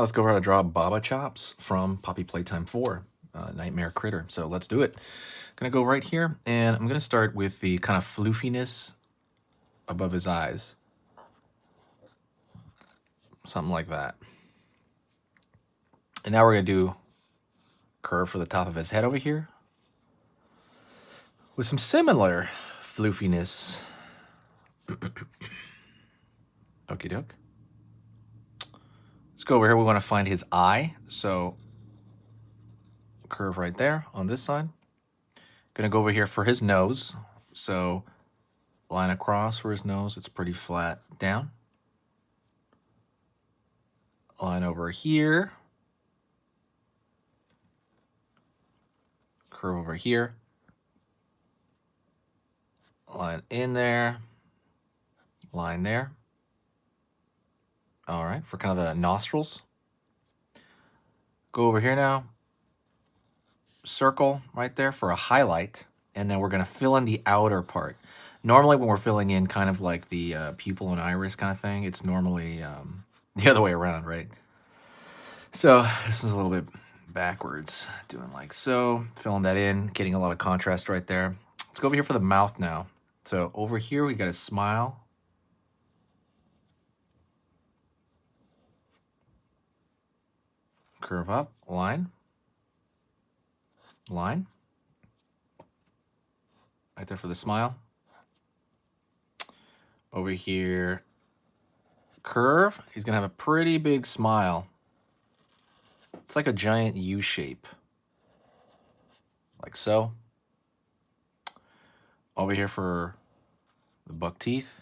let's go over how to draw Baba Chops from Poppy Playtime 4, Nightmare Critter. So let's do it. I'm going to go right here, and I'm going to start with the kind of floofiness above his eyes. Something like that. And now we're going to do curve for the top of his head over here with some similar floofiness. Okie doke. Let's go over here. We want to find his eye. So curve right there on this side. Gonna go over here for his nose. So line across for his nose. It's pretty flat down. Line over here. Curve over here. Line in there. Line there. All right, for kind of the nostrils. Go over here now. Circle right there for a highlight. And then we're going to fill in the outer part. Normally when we're filling in kind of like the pupil and iris kind of thing, it's normally the other way around, right? So this is a little bit backwards, doing like so. Filling that in, getting a lot of contrast right there. Let's go over here for the mouth now. So over here we got a smile. Curve up, line, line, right there for the smile. Over here, curve. He's gonna have a pretty big smile. It's like a giant U shape, like so. Over here for the buck teeth,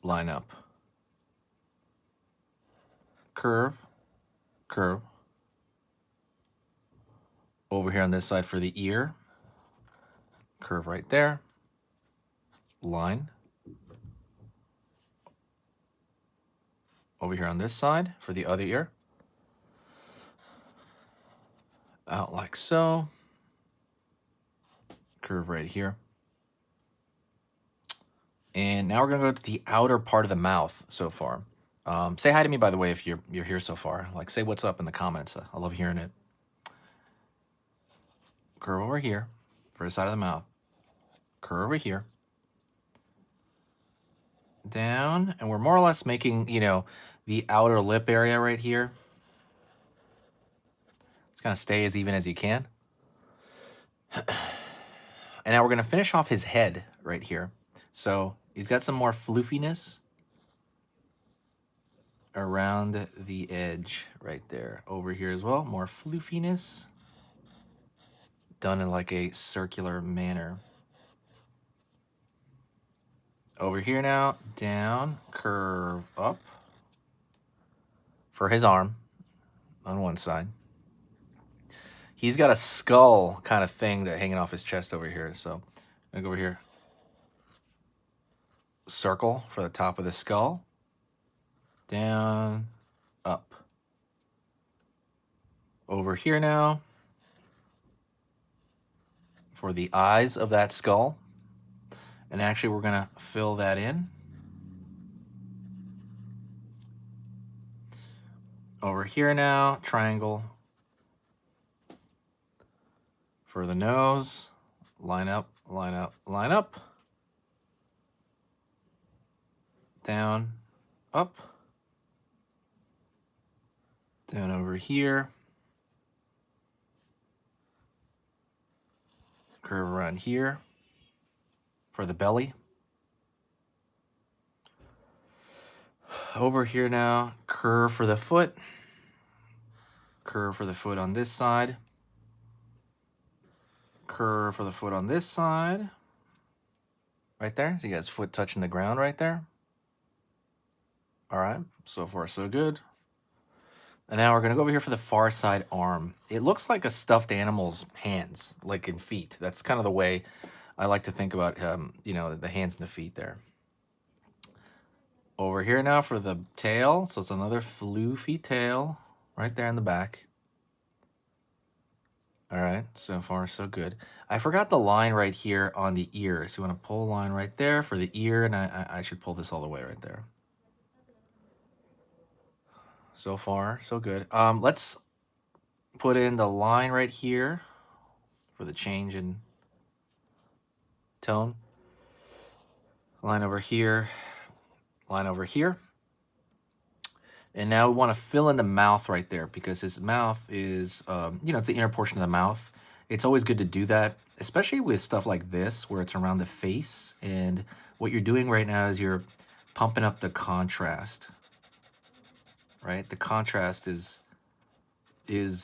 line up. Curve, curve. Over here on this side for the ear, curve right there, line. Over here on this side for the other ear, out like so, curve right here. And now we're gonna go to the outer part of the mouth so far. Say hi to me, by the way, if you're here so far. Like, say what's up in the comments. I love hearing it. Curve over here for the side of the mouth. Curve over here. Down, and we're more or less making, you know, the outer lip area right here. Just kind of stay as even as you can. And now we're going to finish off his head right here. So he's got some more floofiness around the edge right there. Over here as well, more floofiness. Done in like a circular manner. Over here now, down, curve up for his arm on one side. He's got a skull kind of thing that hanging off his chest over here. So I'm gonna go over here. Circle for the top of the skull. Down, up. Over here now for the eyes of that skull. And actually we're gonna fill that in. Over here now, triangle for the nose. Line up, line up, line up. Down, up. Down over here. Curve around here for the belly. Over here now, curve for the foot. Curve for the foot on this side. Curve for the foot on this side. Right there. So you guys' foot touching the ground right there. All right. So far, so good. And now we're going to go over here for the far side arm. It looks like a stuffed animal's hands, like in feet. That's kind of the way I like to think about, you know, the hands and the feet there. Over here now for the tail. So it's another floofy tail right there in the back. All right, so far so good. I forgot the line right here on the ear. So you want to pull a line right there for the ear, and I should pull this all the way right there. So far, so good. Let's put in the line right here for the change in tone. Line over here, line over here. And now we want to fill in the mouth right there because his mouth is, you know, it's the inner portion of the mouth. It's always good to do that, especially with stuff like this where it's around the face. And what you're doing right now is you're pumping up the contrast, right? The contrast is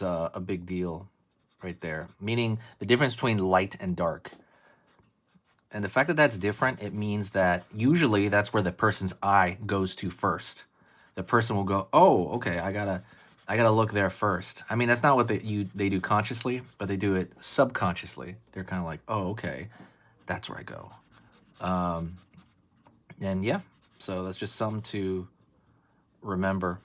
a big deal right there, meaning the difference between light and dark. And the fact that that's different, it means that usually that's where the person's eye goes to first. The person will go, oh, okay, I gotta look there first. I mean, that's not what they do consciously, but they do it subconsciously. They're kind of like, oh, okay, that's where I go. And yeah, so that's just something to remember.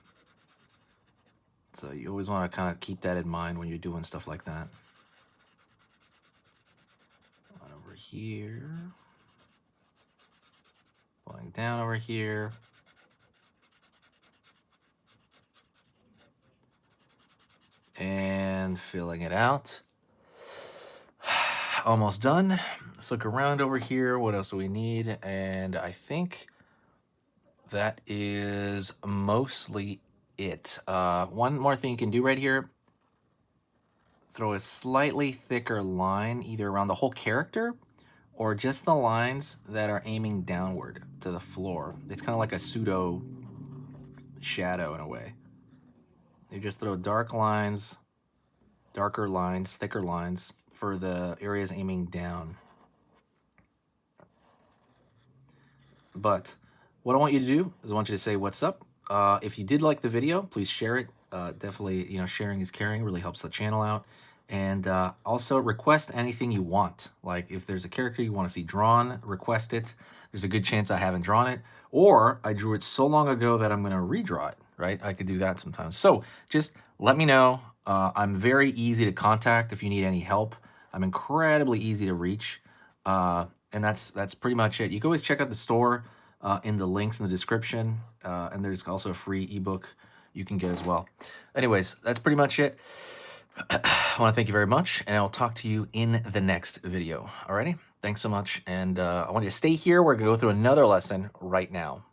So you always want to kind of keep that in mind when you're doing stuff like that. One over here. Going down over here. And filling it out. Almost done. Let's look around over here. What else do we need? And I think that is mostly it. One more thing you can do right here. Throw a slightly thicker line either around the whole character or just the lines that are aiming downward to the floor. It's kind of like a pseudo shadow in a way. You just throw dark lines, darker lines, thicker lines for the areas aiming down. But what I want you to do is I want you to say what's up. If you did like the video, please share it. Definitely, you know, sharing is caring, really helps the channel out. And also request anything you want. Like if there's a character you want to see drawn, request it. There's a good chance I haven't drawn it. Or I drew it so long ago that I'm going to redraw it, right? I could do that sometimes. So just let me know. I'm very easy to contact if you need any help. I'm incredibly easy to reach. And that's pretty much it. You can always check out the store in the links in the description. And there's also a free ebook you can get as well. Anyways, that's pretty much it. I want to thank you very much, and I'll talk to you in the next video. Alrighty? Thanks so much, and I want you to stay here. We're going to go through another lesson right now.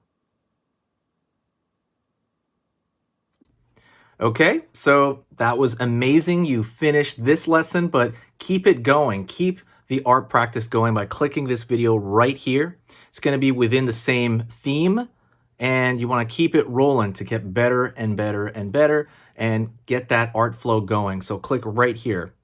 Okay, so that was amazing. You finished this lesson, but keep it going. Keep the art practice going by clicking this video right here. It's going to be within the same theme, and you want to keep it rolling to get better and better and better and get that art flow going. So click right here.